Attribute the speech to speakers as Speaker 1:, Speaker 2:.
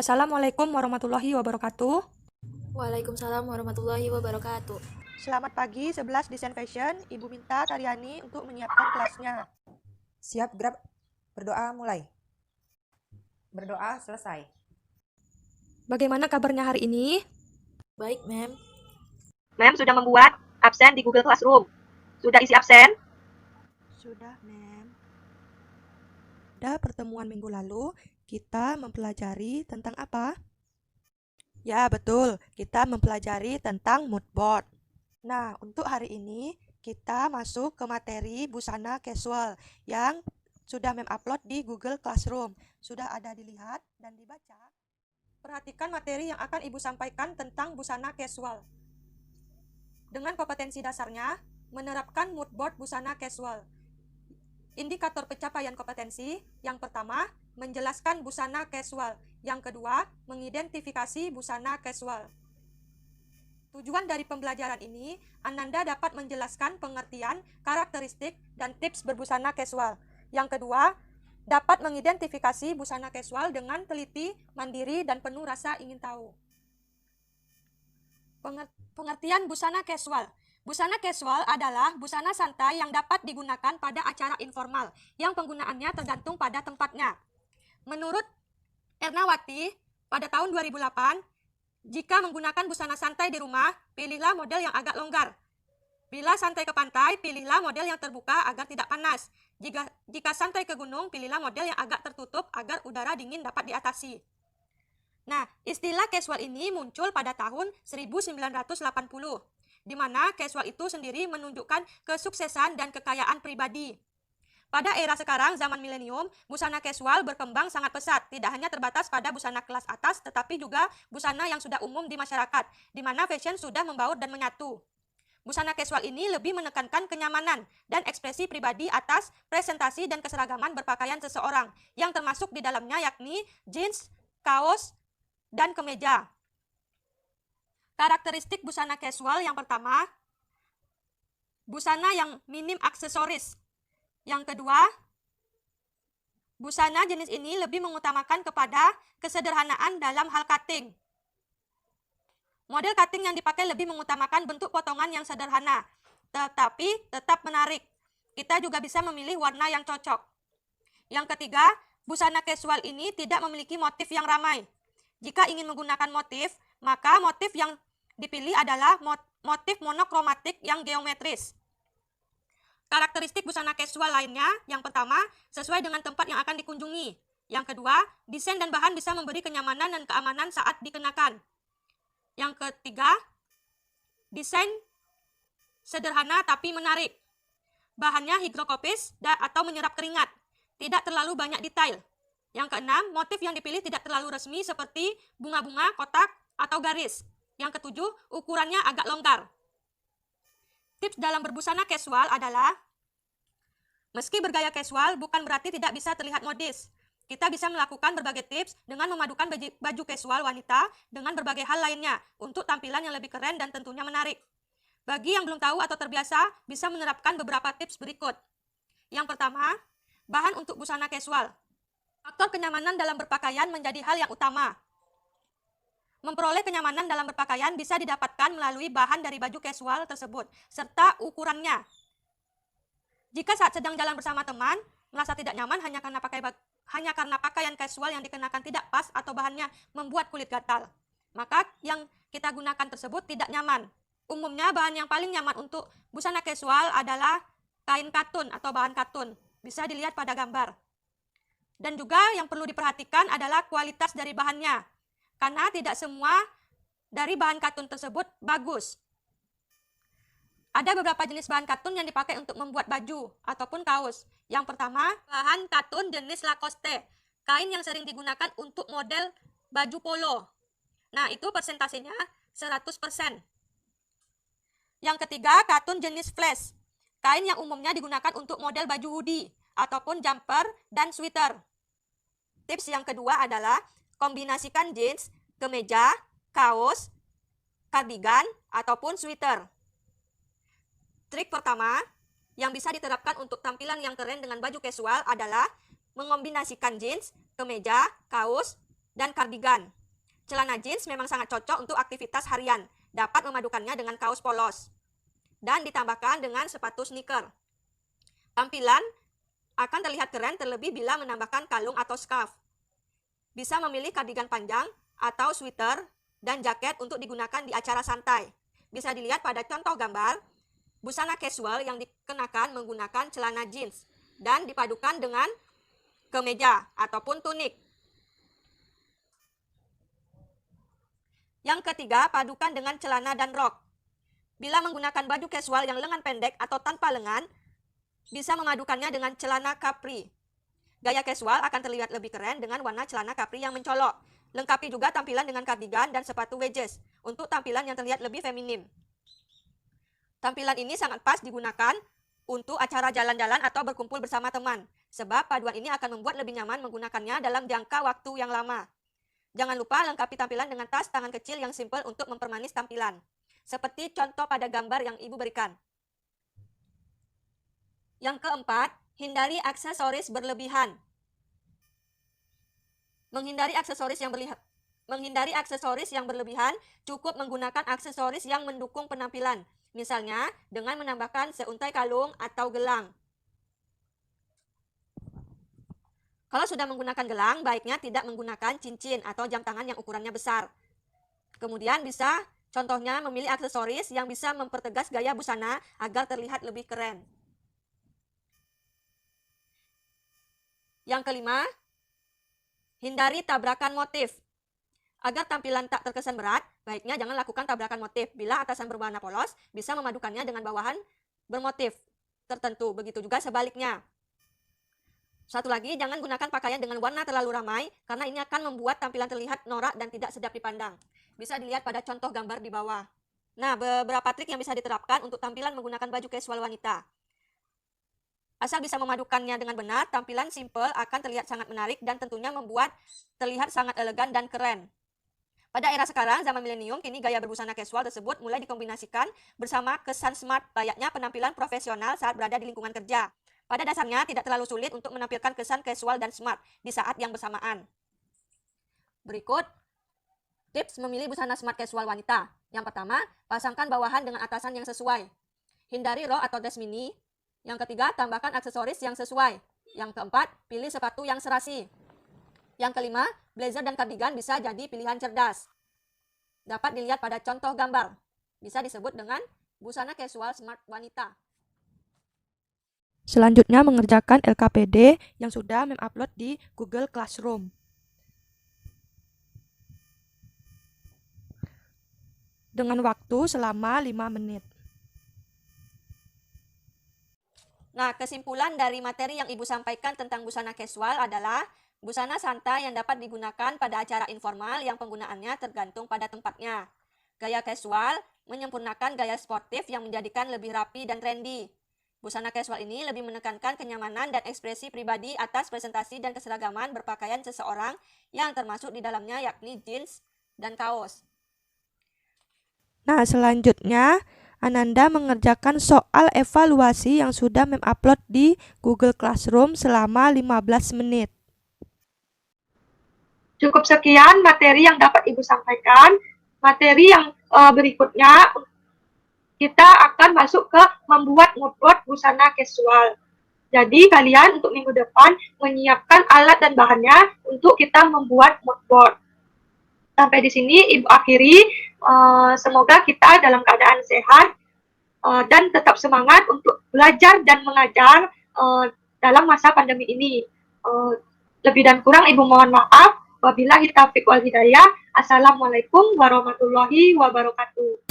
Speaker 1: Assalamualaikum warahmatullahi wabarakatuh.
Speaker 2: Waalaikumsalam warahmatullahi wabarakatuh.
Speaker 3: Selamat pagi 11 Desain Fashion, Ibu minta Taryani untuk menyiapkan kelasnya.
Speaker 4: Siap, Grab. Berdoa mulai. Berdoa selesai.
Speaker 1: Bagaimana kabarnya hari ini?
Speaker 2: Baik, Mem.
Speaker 5: Mem sudah membuat absen di Google Classroom. Sudah isi absen?
Speaker 3: Sudah, Mem. Pada pertemuan minggu lalu, kita mempelajari tentang apa? Ya, betul. Kita mempelajari tentang mood board. Nah, untuk hari ini, kita masuk ke materi busana casual yang sudah Mem upload di Google Classroom. Sudah ada dilihat dan dibaca. Perhatikan materi yang akan Ibu sampaikan tentang busana casual. Dengan kompetensi dasarnya, menerapkan mood board busana casual. Indikator pencapaian kompetensi, yang pertama, menjelaskan busana casual. Yang kedua, mengidentifikasi busana casual. Tujuan dari pembelajaran ini, Ananda dapat menjelaskan pengertian, karakteristik, dan tips berbusana casual. Yang kedua, dapat mengidentifikasi busana casual dengan teliti, mandiri, dan penuh rasa ingin tahu. Pengertian busana casual. Busana casual adalah busana santai yang dapat digunakan pada acara informal, yang penggunaannya tergantung pada tempatnya. Menurut Ernawati, pada tahun 2008, jika menggunakan busana santai di rumah, pilihlah model yang agak longgar. Bila santai ke pantai, pilihlah model yang terbuka agar tidak panas. Jika santai ke gunung, pilihlah model yang agak tertutup agar udara dingin dapat diatasi. Nah, istilah casual ini muncul pada tahun 1980, di mana casual itu sendiri menunjukkan kesuksesan dan kekayaan pribadi. Pada era sekarang, zaman milenium, busana casual berkembang sangat pesat, tidak hanya terbatas pada busana kelas atas, tetapi juga busana yang sudah umum di masyarakat, di mana fashion sudah membaur dan menyatu. Busana casual ini lebih menekankan kenyamanan dan ekspresi pribadi atas presentasi dan keseragaman berpakaian seseorang, yang termasuk di dalamnya yakni jeans, kaos, dan kemeja. Karakteristik busana casual yang pertama, busana yang minim aksesoris. Yang kedua, busana jenis ini lebih mengutamakan kepada kesederhanaan dalam hal cutting. Model cutting yang dipakai lebih mengutamakan bentuk potongan yang sederhana, tetapi tetap menarik. Kita juga bisa memilih warna yang cocok. Yang ketiga, busana casual ini tidak memiliki motif yang ramai. Jika ingin menggunakan motif, maka motif yang dipilih adalah motif monokromatik yang geometris. Karakteristik busana casual lainnya, yang pertama, sesuai dengan tempat yang akan dikunjungi. Yang kedua, desain dan bahan bisa memberi kenyamanan dan keamanan saat dikenakan. Yang ketiga, desain sederhana tapi menarik. Bahannya hidrokopis atau menyerap keringat, tidak terlalu banyak detail. Yang keenam, motif yang dipilih tidak terlalu resmi seperti bunga-bunga, kotak, atau garis. Yang ketujuh, ukurannya agak longgar. Tips dalam berbusana casual adalah, meski bergaya casual bukan berarti tidak bisa terlihat modis. Kita bisa melakukan berbagai tips dengan memadukan baju casual wanita dengan berbagai hal lainnya untuk tampilan yang lebih keren dan tentunya menarik. Bagi yang belum tahu atau terbiasa, bisa menerapkan beberapa tips berikut. Yang pertama, bahan untuk busana casual. Faktor kenyamanan dalam berpakaian menjadi hal yang utama. Memperoleh kenyamanan dalam berpakaian bisa didapatkan melalui bahan dari baju casual tersebut, serta ukurannya. Jika saat sedang jalan bersama teman, merasa tidak nyaman hanya karena pakaian casual yang dikenakan tidak pas atau bahannya membuat kulit gatal, maka yang kita gunakan tersebut tidak nyaman. Umumnya bahan yang paling nyaman untuk busana casual adalah kain katun atau bahan katun, bisa dilihat pada gambar. Dan juga yang perlu diperhatikan adalah kualitas dari bahannya, karena tidak semua dari bahan katun tersebut bagus. Ada beberapa jenis bahan katun yang dipakai untuk membuat baju ataupun kaos. Yang pertama, bahan katun jenis Lacoste, kain yang sering digunakan untuk model baju polo. Nah, itu persentasenya 100%. Yang ketiga, katun jenis fleece, kain yang umumnya digunakan untuk model baju hoodie ataupun jumper dan sweater. Tips yang kedua adalah kombinasikan jeans, kemeja, kaos, kardigan, ataupun sweater. Trik pertama yang bisa diterapkan untuk tampilan yang keren dengan baju casual adalah mengombinasikan jeans, kemeja, kaos, dan kardigan. Celana jeans memang sangat cocok untuk aktivitas harian, dapat memadukannya dengan kaos polos, dan ditambahkan dengan sepatu sneaker. Tampilan akan terlihat keren terlebih bila menambahkan kalung atau scarf. Bisa memilih kardigan panjang atau sweater dan jaket untuk digunakan di acara santai. Bisa dilihat pada contoh gambar, busana casual yang dikenakan menggunakan celana jeans dan dipadukan dengan kemeja ataupun tunik. Yang ketiga, padukan dengan celana dan rok. Bila menggunakan baju casual yang lengan pendek atau tanpa lengan, bisa memadukannya dengan celana capri. Gaya casual akan terlihat lebih keren dengan warna celana capri yang mencolok. Lengkapi juga tampilan dengan kardigan dan sepatu wedges untuk tampilan yang terlihat lebih feminim. Tampilan ini sangat pas digunakan untuk acara jalan-jalan atau berkumpul bersama teman, sebab paduan ini akan membuat lebih nyaman menggunakannya dalam jangka waktu yang lama. Jangan lupa lengkapi tampilan dengan tas tangan kecil yang simpel untuk mempermanis tampilan, seperti contoh pada gambar yang Ibu berikan. Yang keempat, hindari aksesoris berlebihan. Menghindari aksesoris yang berlebihan, cukup menggunakan aksesoris yang mendukung penampilan, misalnya dengan menambahkan seuntai kalung atau gelang. Kalau sudah menggunakan gelang, baiknya tidak menggunakan cincin atau jam tangan yang ukurannya besar. Kemudian bisa contohnya memilih aksesoris yang bisa mempertegas gaya busana agar terlihat lebih keren. Yang kelima, hindari tabrakan motif. Agar tampilan tak terkesan berat, baiknya jangan lakukan tabrakan motif. Bila atasan berwarna polos, bisa memadukannya dengan bawahan bermotif tertentu. Begitu juga sebaliknya. Satu lagi, jangan gunakan pakaian dengan warna terlalu ramai, karena ini akan membuat tampilan terlihat norak dan tidak sedap dipandang. Bisa dilihat pada contoh gambar di bawah. Nah, beberapa trik yang bisa diterapkan untuk tampilan menggunakan baju casual wanita. Asal bisa memadukannya dengan benar, tampilan simple akan terlihat sangat menarik dan tentunya membuat terlihat sangat elegan dan keren. Pada era sekarang, zaman milenium, kini gaya berbusana casual tersebut mulai dikombinasikan bersama kesan smart, layaknya penampilan profesional saat berada di lingkungan kerja. Pada dasarnya, tidak terlalu sulit untuk menampilkan kesan casual dan smart di saat yang bersamaan. Berikut tips memilih busana smart casual wanita. Yang pertama, pasangkan bawahan dengan atasan yang sesuai. Hindari rok atau dress mini. Yang ketiga, tambahkan aksesoris yang sesuai. Yang keempat, pilih sepatu yang serasi. Yang kelima, blazer dan kardigan bisa jadi pilihan cerdas. Dapat dilihat pada contoh gambar. Bisa disebut dengan busana casual smart wanita.
Speaker 1: Selanjutnya mengerjakan LKPD yang sudah mengupload di Google Classroom. Dengan waktu selama 5 menit.
Speaker 3: Nah, kesimpulan dari materi yang Ibu sampaikan tentang busana casual adalah busana santai yang dapat digunakan pada acara informal yang penggunaannya tergantung pada tempatnya. Gaya casual menyempurnakan gaya sportif yang menjadikan lebih rapi dan trendy. Busana casual ini lebih menekankan kenyamanan dan ekspresi pribadi atas presentasi dan keseragaman berpakaian seseorang yang termasuk di dalamnya yakni jeans dan kaos.
Speaker 1: Nah, selanjutnya Ananda mengerjakan soal evaluasi yang sudah mengupload di Google Classroom selama 15 menit.
Speaker 5: Cukup sekian materi yang dapat Ibu sampaikan. Materi yang berikutnya kita akan masuk ke membuat moodboard busana casual. Jadi kalian untuk minggu depan menyiapkan alat dan bahannya untuk kita membuat moodboard. Sampai di sini Ibu akhiri. Semoga kita dalam keadaan sehat dan tetap semangat untuk belajar dan mengajar dalam masa pandemi ini. Lebih dan kurang Ibu mohon maaf. Wabillahi taufiq wal hidayah. Assalamualaikum warahmatullahi wabarakatuh.